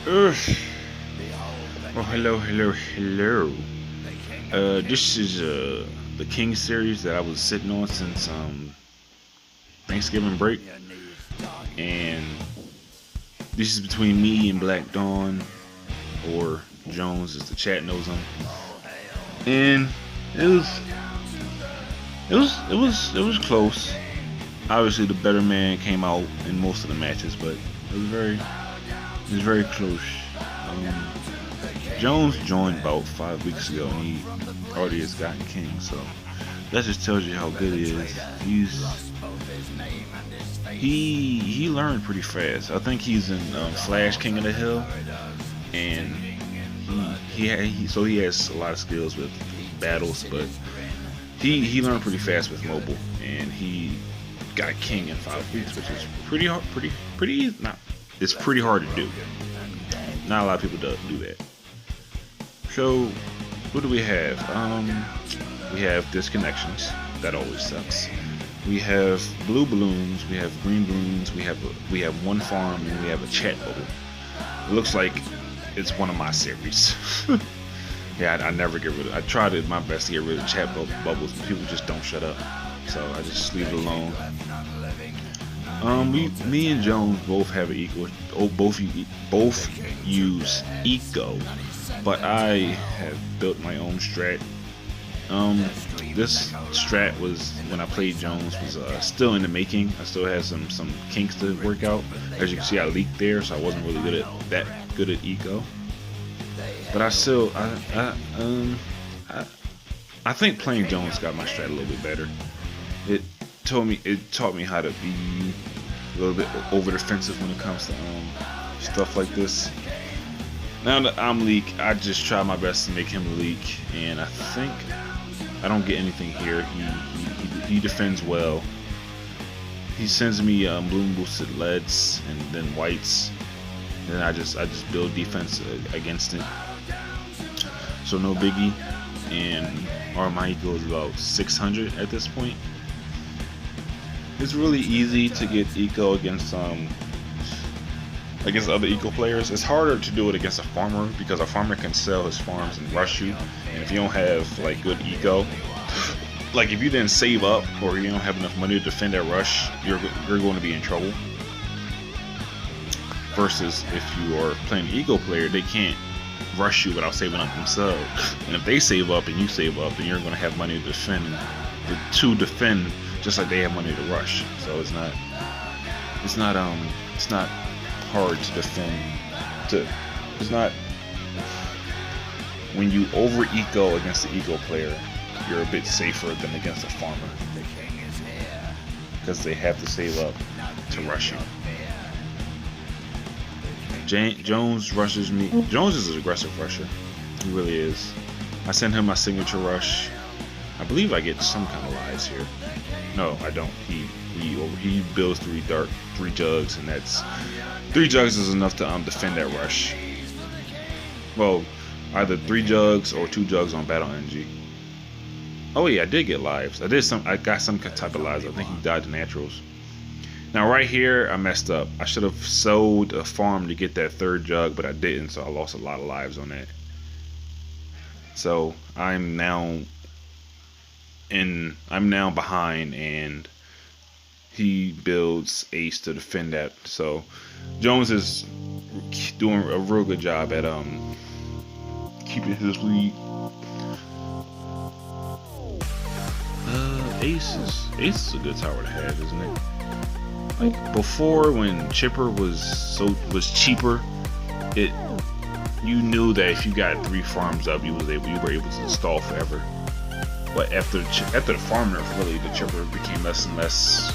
Ugh. Oh, hello. This is the King series that I was sitting on since Thanksgiving break, and this is between me and Black Dawn, or Jones, as the chat knows him. And it was, it was close. Obviously, the better man came out in most of the matches, but it was very close. Um, Jones joined about 5 weeks ago, and he already has gotten king. So that just tells you how good he is. He learned pretty fast. I think he's in Flash King of the Hill, and he has a lot of skills with battles, but he learned pretty fast with mobile, and he got king in 5 weeks, which is pretty hard. Pretty not. It's pretty hard to do. Not a lot of people do that. So, what do we have? We have disconnections. That always sucks. We have blue balloons. We have green balloons. We have one farm, and we have a chat bubble. It looks like it's one of my series. Yeah, I never get rid of. I tried my best to get rid of chat bubbles, but people just don't shut up. So I just leave it alone. Me and Jones both have an equal. Both use eco, but I have built my own strat. This strat was, when I played Jones, was still in the making. I still had some kinks to work out. As you can see, I leaked there, so I wasn't really that good at eco. But I think playing Jones got my strat a little bit better. It taught me how to be a little bit over defensive when it comes to stuff like this. Now that I'm leak, I just try my best to make him leak, and I think I don't get anything here. He defends well. He sends me bloom boosted leads and then whites, and then I just build defense against it. So no biggie, and my eco is about 600 at this point. It's really easy to get eco against other eco players. It's harder to do it against a farmer, because a farmer can sell his farms and rush you, and if you don't have like good eco, like if you didn't save up or you don't have enough money to defend that rush, you're going to be in trouble. Versus if you are playing an eco player, they can't rush you without saving up themselves, and if they save up and you save up, then you're going to have money to defend just like they have money to rush. So it's not hard to defend. It's not, when you over eco against the eco player, you're a bit safer than against a farmer, because they have to save up to rush you. Jones rushes me. Jones is an aggressive rusher. He really is. I send him my signature rush. I believe I get some kind of lives here. No, I don't. He builds three jugs, and that's 3 jugs is enough to defend that rush. Well, either 3 jugs or 2 jugs on battle energy. Oh yeah, I did get lives. I got some type of lives. I think he died to naturals. Now right here, I messed up. I should have sold a farm to get that 3rd jug, but I didn't, so I lost a lot of lives on that. So I'm now behind, and he builds ace to defend that. So Jones is doing a real good job at keeping his lead. Ace is a good tower to have, isn't it? Like before, when Chipper was cheaper, you knew that if you got 3 farms up, you were able to stall forever. But after the farm nerf, really, the Chipper became less and less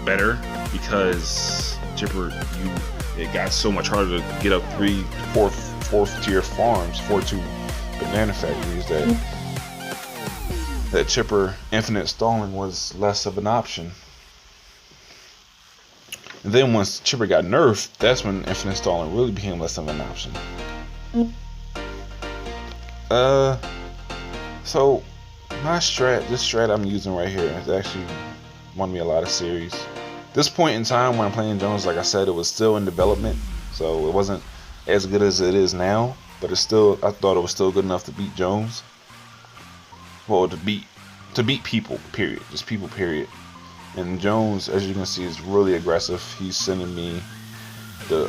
better, because Chipper, it got so much harder to get up 4th tier farms, 4-2 banana factories, that Chipper infinite stalling was less of an option. And then once Chipper got nerfed, that's when infinite stalling really became less of an option. So this strat I'm using right here has actually won me a lot of series. This point in time when I'm playing Jones, like I said, it was still in development, so it wasn't as good as it is now, but it's still, I thought it was still good enough to beat Jones. Well, to beat people, period. Just people, period. And Jones, as you can see, is really aggressive. He's sending me the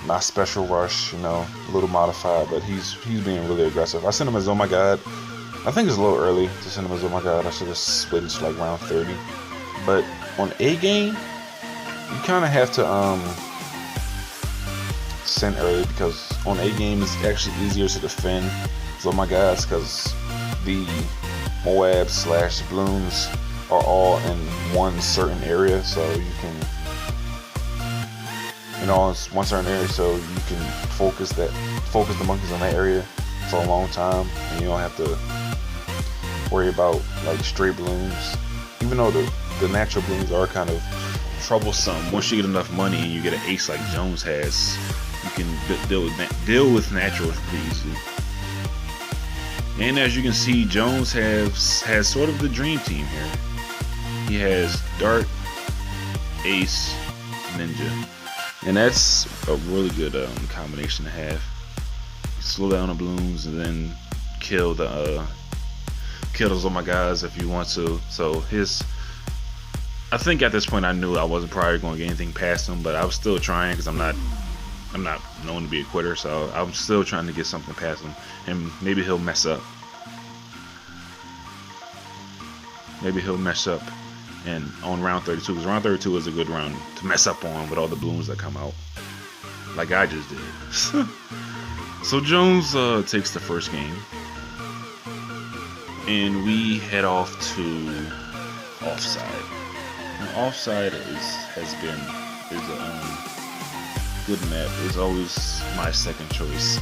not special rush, you know, a little modified, but he's being really aggressive. I sent him as oh my god. I think it's a little early to send him as oh my god. I should have split it to like round 30. But on A game, you kind of have to send early, because on A game it's actually easier to defend. So my guys, because the Moab / balloons are all in one certain area, so you can, you know, it's one certain area, so you can focus the monkeys on that area for a long time, and you don't have to worry about like stray balloons. Even though the natural balloons are kind of troublesome, once you get enough money and you get an ace like Jones has, you can deal with naturals pretty easily. And as you can see, Jones has sort of the dream team here. He has Dart, Ace, Ninja, and that's a really good combination to have. Slow down the balloons and then kill those oh my guys if you want to. So I think at this point I knew I wasn't probably going to get anything past him, but I was still trying, because I'm not known to be a quitter, so I'm still trying to get something past him, and maybe he'll mess up. And on round 32, because round 32 is a good round to mess up on with all the balloons that come out, like I just did. So Jones takes the first game, and we head off to offside. Now, offside is a good map. It's always my second choice.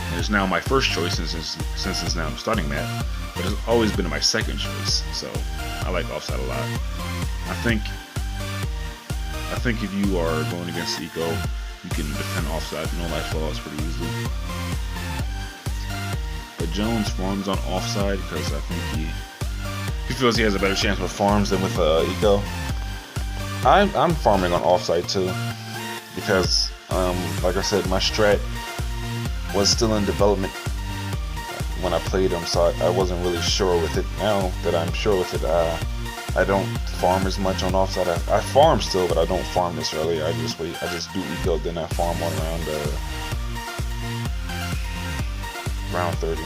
And it's now my first choice since it's now a starting map, but it's always been my second choice. So I like offside a lot. I think if you are going against Eco, you can defend offside no life loss pretty easily. But Jones farms on offside because I think he feels he has a better chance with farms than with Eco. I'm farming on offside too, because like I said, my strat was still in development when I played him, so I wasn't really sure with it. Now that I'm sure with it, I don't farm as much on offside. I farm still, but I don't farm this early. I just wait. I just do eco, then I farm on round 30,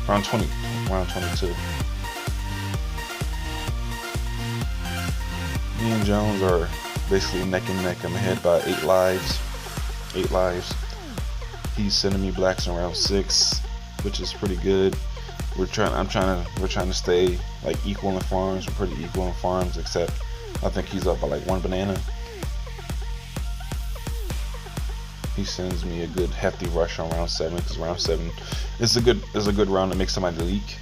round 20, round 22. Me and Jones are basically neck and neck. I'm ahead by 8 lives. 8 lives. He's sending me blacks in round 6, which is pretty good. We're trying to stay like equal in farms. We're pretty equal in farms, except I think he's up by like 1 banana. He sends me a good hefty rush on round 7, because round 7 is a good round to make somebody leak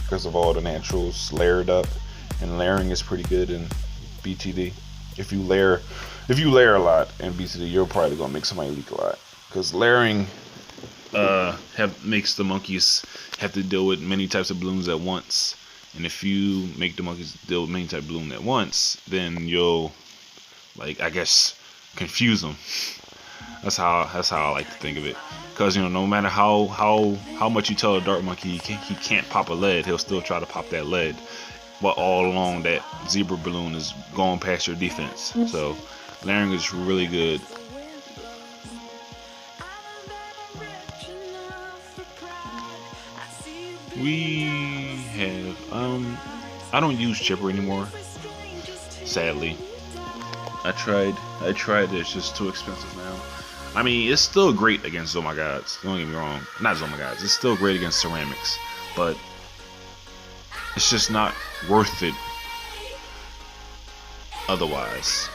because of all the naturals layered up, and layering is pretty good in BTD. If you layer a lot in BTD, you're probably gonna make somebody leak a lot, because layering makes the monkeys have to deal with many types of balloons at once, and if you make the monkeys deal with many types of balloons at once, then you'll, like, I guess, confuse them. That's how I like to think of it, because, you know, no matter how much you tell a dart monkey he can't pop a lead, he'll still try to pop that lead, but all along that zebra balloon is going past your defense. So layering is really good. We have I don't use chipper anymore, sadly. I tried it, it's just too expensive now. I mean, it's still great against Zomagods, don't get me wrong. Not Zomagods, it's still great against ceramics, but it's just not worth it otherwise.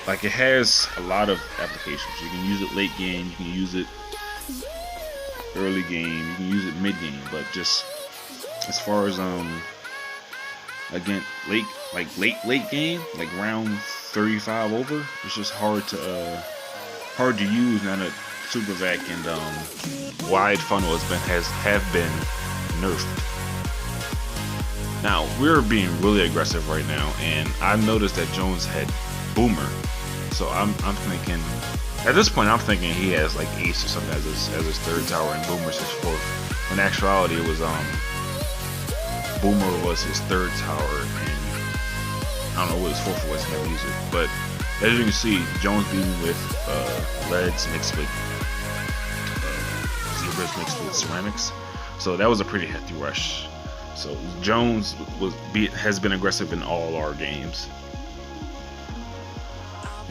Like, it has a lot of applications. You can use it late game, you can use it early game, you can use it mid game, but just as far as again late game, like round 35 over, it's just hard to use now that Super Vac and wide funnel have been nerfed. Now we're being really aggressive right now, and I noticed that Jones had Boomer, So I'm thinking, at this point, I'm thinking he has like Ace or something as his third tower, and Boomer's his fourth. In actuality, it was Boomer was his third tower, and I don't know what his fourth was. Never used it, but as you can see, Jones beat me with leads mixed with zebras mixed with ceramics. So that was a pretty hefty rush. So Jones has been aggressive in all our games.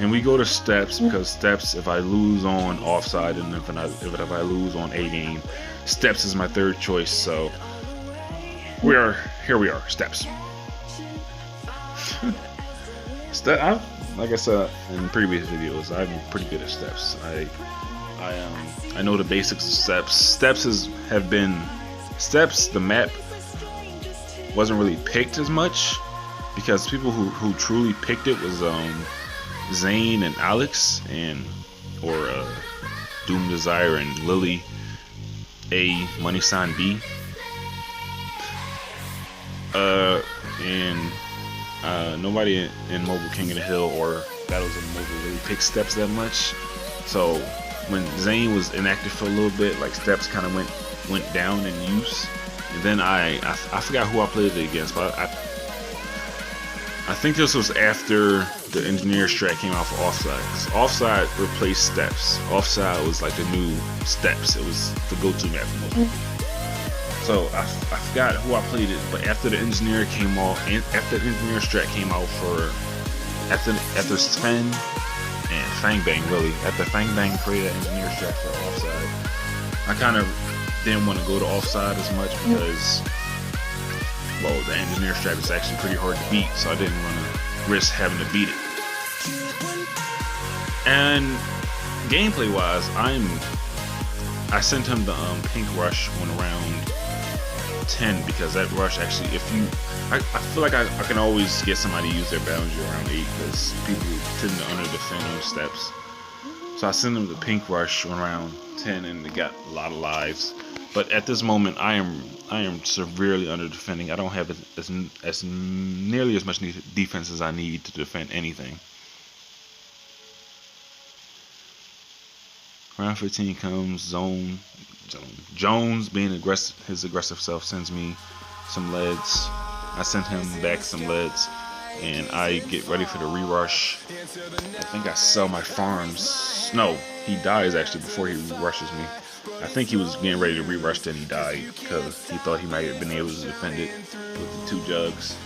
And we go to steps because steps, if I lose on offside and if I lose on a game, steps is my third choice. So here we are, steps. Like I said in previous videos, I'm pretty good at steps. I know the basics of steps. Steps. The map wasn't really picked as much because people who truly picked it was Zane and Alex or Doom Desire and Lily A Money Sign B. Nobody in Mobile King of the Hill or Battles of Mobile really picked steps that much. So when Zane was inactive for a little bit, like steps kind of went down in use. And then I forgot who I played it against, but I think this was after the engineer strat came out for offside. 'Cause offside replaced steps. Offside was like the new steps. It was the go-to map for most people. So I forgot who I played it, but after the engineer came off, and after the engineer strat came out for after Sven and Fang Bang, really after Fang Bang created that engineer strat for offside, I kind of didn't want to go to offside as much because, well, the engineer strat is actually pretty hard to beat, so I didn't want to risk having to beat it. And gameplay wise, I sent him the pink rush on round 10 because that rush actually, I feel like I can always get somebody to use their boundary around 8 because people tend to under defend on steps. So I sent him the pink rush on round 10 and they got a lot of lives. But at this moment, I am severely under defending. I don't have as nearly as much defense as I need to defend anything. Round 15 comes Jones being his aggressive self sends me some leads. I sent him back some leads, and I get ready for the re-rush. I think I sell my farms. No, he dies actually before he rushes me. I think he was getting ready to re-rush, then he died because he thought he might have been able to defend it with the 2 jugs.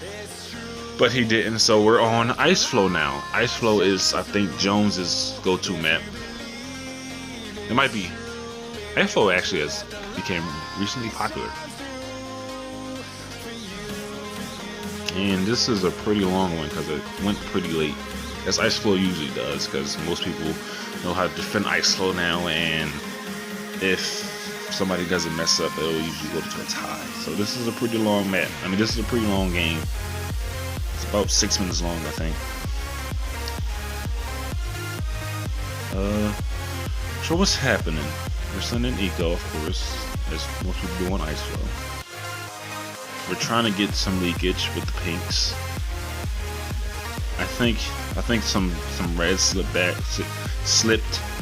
But he didn't, so we're on Ice Flow now. Ice Flow is, I think, Jones's go-to map. It might be. Ice Flow actually became recently popular. And this is a pretty long one because it went pretty late, as Ice Flow usually does, because most people know how to defend Ice Flow now, and if somebody doesn't mess up, it'll usually go to a tie. So this is a pretty long map. I mean, this is a pretty long game. It's about 6 minutes long, I think. So what's happening? We're sending Eco, of course, as most people do on Ice Flow. We're trying to get some leakage with the pinks. I think some red slipped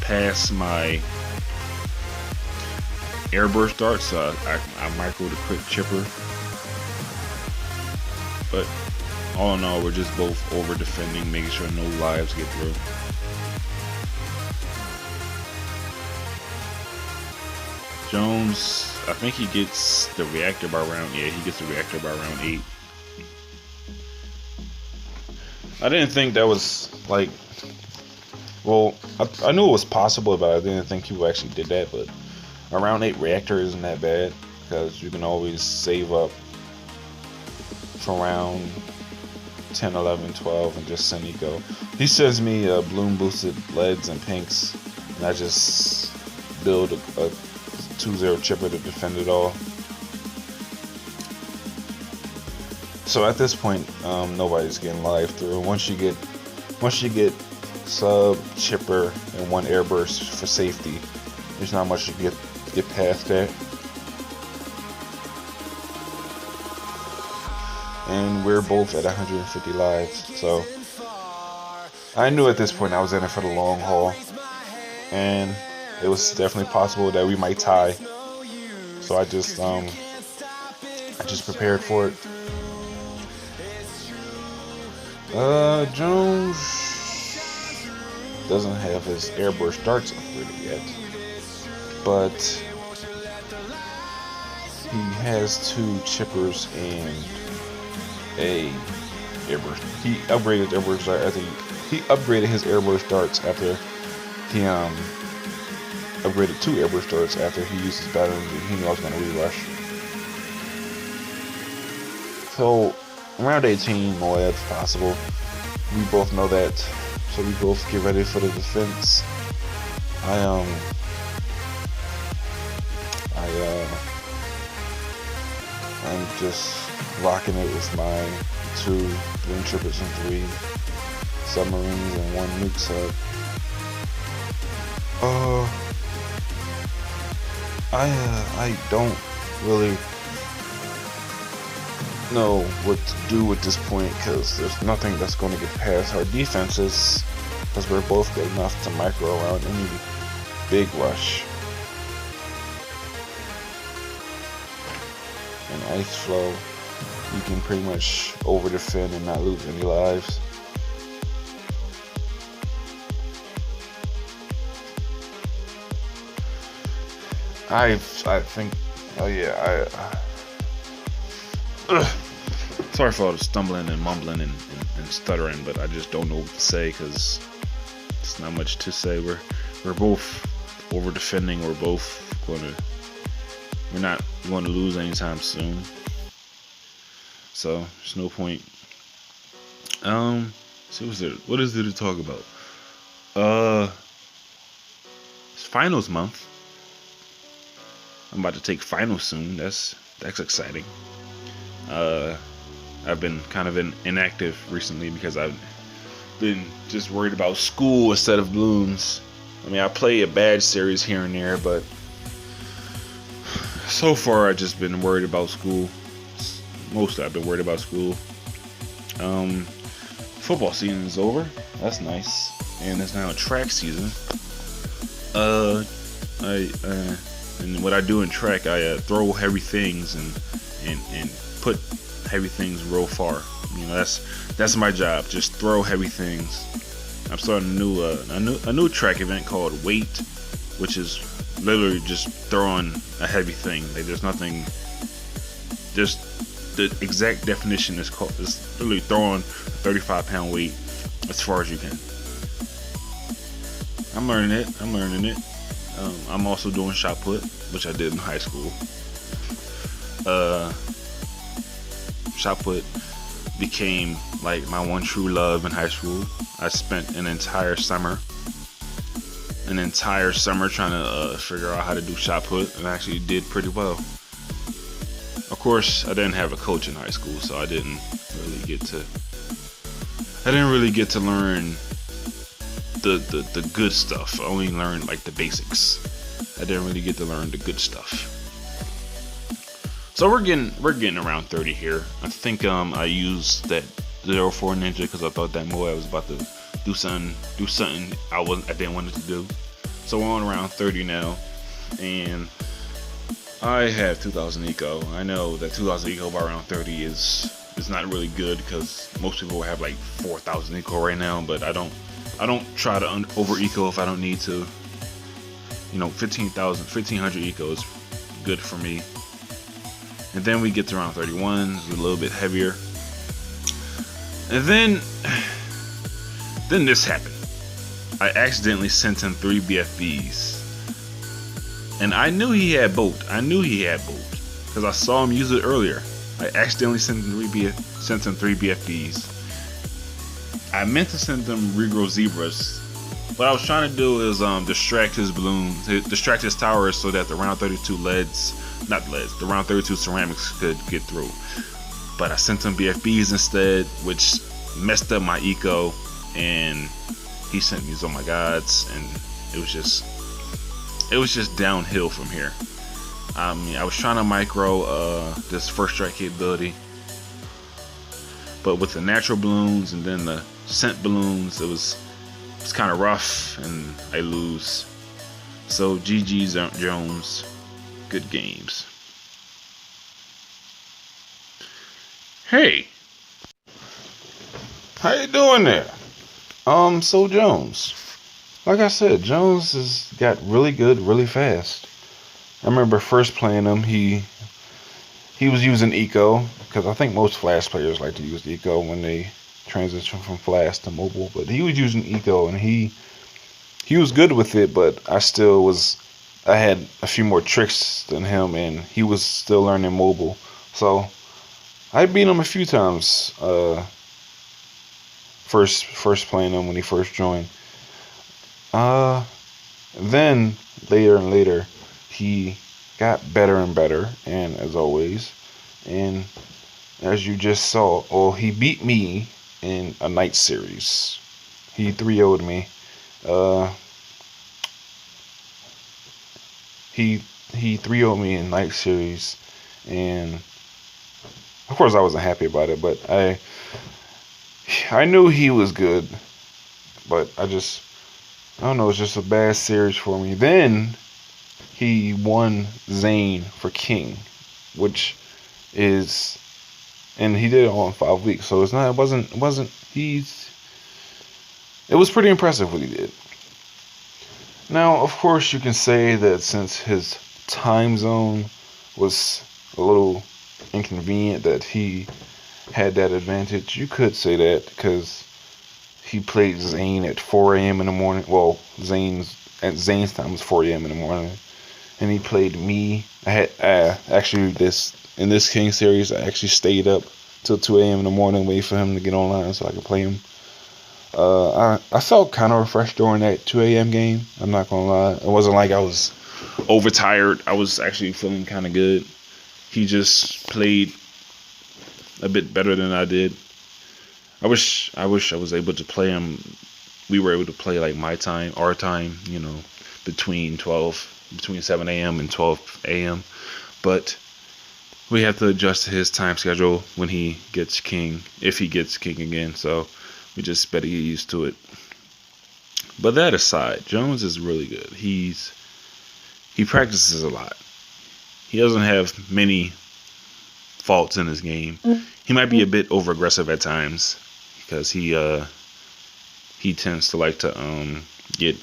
past my airburst dart, so I microed a quick chipper. But all in all, we're just both over defending, making sure no lives get through. Jones, I think he gets the reactor by round, he gets the reactor by round 8. I didn't think that was like, well, I knew it was possible, but I didn't think people actually did that. But a round 8 reactor isn't that bad because you can always save up for round 10, 11, 12 and just send Eco. He sends me bloom boosted leads and pinks, and I just build a 2-0 chipper to defend it all. So at this point, nobody's getting live through. Once you get sub, chipper, and 1 airburst for safety, there's not much you can get past that. And we're both at 150 lives. So I knew at this point I was in it for the long haul, and it was definitely possible that we might tie. So I just prepared for it. Jones doesn't have his airburst darts upgraded yet, but he has 2 chippers and a airburst. He upgraded airburst dart after he upgraded his airburst darts after he upgraded 2 airburst darts after he used his battle engine. He knew I was going to re-rush. So round 18, Moab's possible. We both know that, so we both get ready for the defense. I'm just rocking it with my 2 Wind Trippers and 3 submarines and 1 nuke sub. I don't really know what to do at this point, because there's nothing that's going to get past our defenses, because we're both good enough to micro around any big rush. In Ice Flow, you can pretty much over defend and not lose any lives. I think, oh yeah, sorry for all the stumbling and mumbling and stuttering, but I just don't know what to say, because it's not much to say. We're both over defending. We're not going to lose anytime soon. So there's no point. So what is there to talk about? It's finals month. I'm about to take finals soon. That's exciting. I've been kind of inactive recently because I've been just worried about school instead of balloons. I mean, I play a badge series here and there, but so far I've just been worried about school. Mostly I've been worried about school. Football season is over. That's nice. And it's now track season. And what I do in track, I throw heavy things and put heavy things real far. You know, that's my job. Just throw heavy things. I'm starting a new track event called Weight, which is literally just throwing a heavy thing. Like, there's nothing. Just the exact definition is literally throwing a 35-pound weight as far as you can. I'm learning it. I'm also doing shot put, which I did in high school. Shot put became like my one true love in high school. I spent an entire summer trying to figure out how to do shot put, and I actually did pretty well. Of course, I didn't have a coach in high school, so I didn't really get to learn the good stuff. I only learned like the basics. I didn't really get to learn the good stuff. So we're getting around 30 here. I think I used that 04 Ninja because I thought that Moab was about to do something I didn't want it to do. So we're on around 30 now, and I have 2,000 eco. I know that 2,000 eco by around 30 is not really good, because most people have like 4,000 eco right now, but I don't try to over eco if I don't need to. You know, 1,500 eco is good for me. And then we get to around 31, it's a little bit heavier. And then this happened. I accidentally sent him 3 BFBs. And I knew he had bolt. Because I saw him use it earlier. I accidentally sent him 3 BFBs. I meant to send them regrow zebras. What I was trying to do is distract his balloons, distract his towers, so that the round 32 the round 32 ceramics could get through. But I sent him BFBs instead, which messed up my eco, and he sent me Oh My Gods, and it was just downhill from here. I mean, I was trying to micro this first strike capability, but with the natural balloons and then the scent balloons. It's kind of rough, and I lose. So GG's Jones. Good games. Hey, how you doing there? So Jones, like I said, Jones has got really good really fast. I remember first playing him, he was using Eco, because I think most Flash players like to use the Eco when they transition from Flash to mobile, but he was using Eco, and he was good with it, but I had a few more tricks than him, and he was still learning mobile. So I beat him a few times. First playing him when he first joined. Then later and later, he got better and better, and as always, and as you just saw, he beat me in a night series. He 3-0'd me. He 3-0'd me in night series, and of course I wasn't happy about it, but I knew he was good, but I don't know, it's just a bad series for me. Then he won Zane for King, which is, and he did it all in 5 weeks, so it was pretty impressive what he did. Now, of course, you can say that since his time zone was a little inconvenient, that he had that advantage. You could say that because he played Zane at 4 a.m. in the morning. Well, Zane's time was 4 a.m. in the morning, and he played me. I had actually in this King series, I actually stayed up till 2 a.m. in the morning, wait for him to get online so I could play him. I felt kind of refreshed during that 2 a.m. game. I'm not gonna lie. It wasn't like I was overtired. I was actually feeling kind of good. He just played a bit better than I did. I wish I was able to play him. We were able to play like my time, our time, between 7 a.m. and 12 a.m. But we have to adjust to his time schedule when he gets King, if he gets King again. So we just better get used to it. But that aside, Jones is really good. He practices a lot. He doesn't have many faults in his game. He might be a bit over aggressive at times because he tends to like to get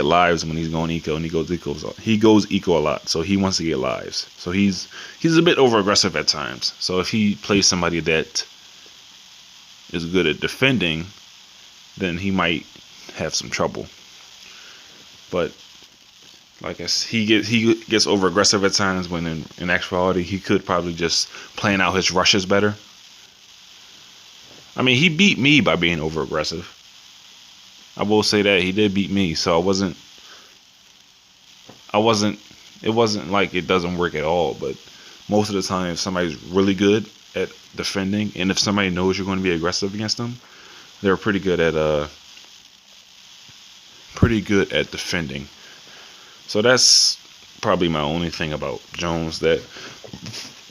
lives when he's going eco, and he goes eco a lot, so he wants to get lives. So he's a bit over aggressive at times. So if he plays somebody that is good at defending, then he might have some trouble. But like I said, he gets over aggressive at times, when in actuality he could probably just plan out his rushes better. I mean, he beat me by being over aggressive. I will say that he did beat me, so it wasn't like it doesn't work at all. But most of the time, if somebody's really good at defending, and if somebody knows you're going to be aggressive against them, they're pretty good at defending. So that's probably my only thing about Jones that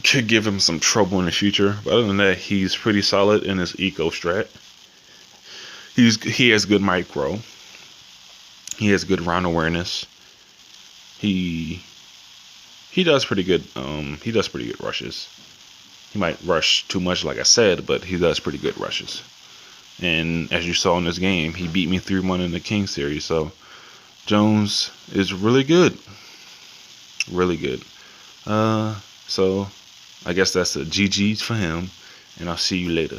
could give him some trouble in the future. But other than that, he's pretty solid in his eco strat. He has good micro. He has good round awareness. He does pretty good. He does pretty good rushes. He might rush too much, like I said, but he does pretty good rushes. And as you saw in this game, he beat me 3-1 in the King series. So Jones is really good. Really good. So I guess that's a GG for him, and I'll see you later.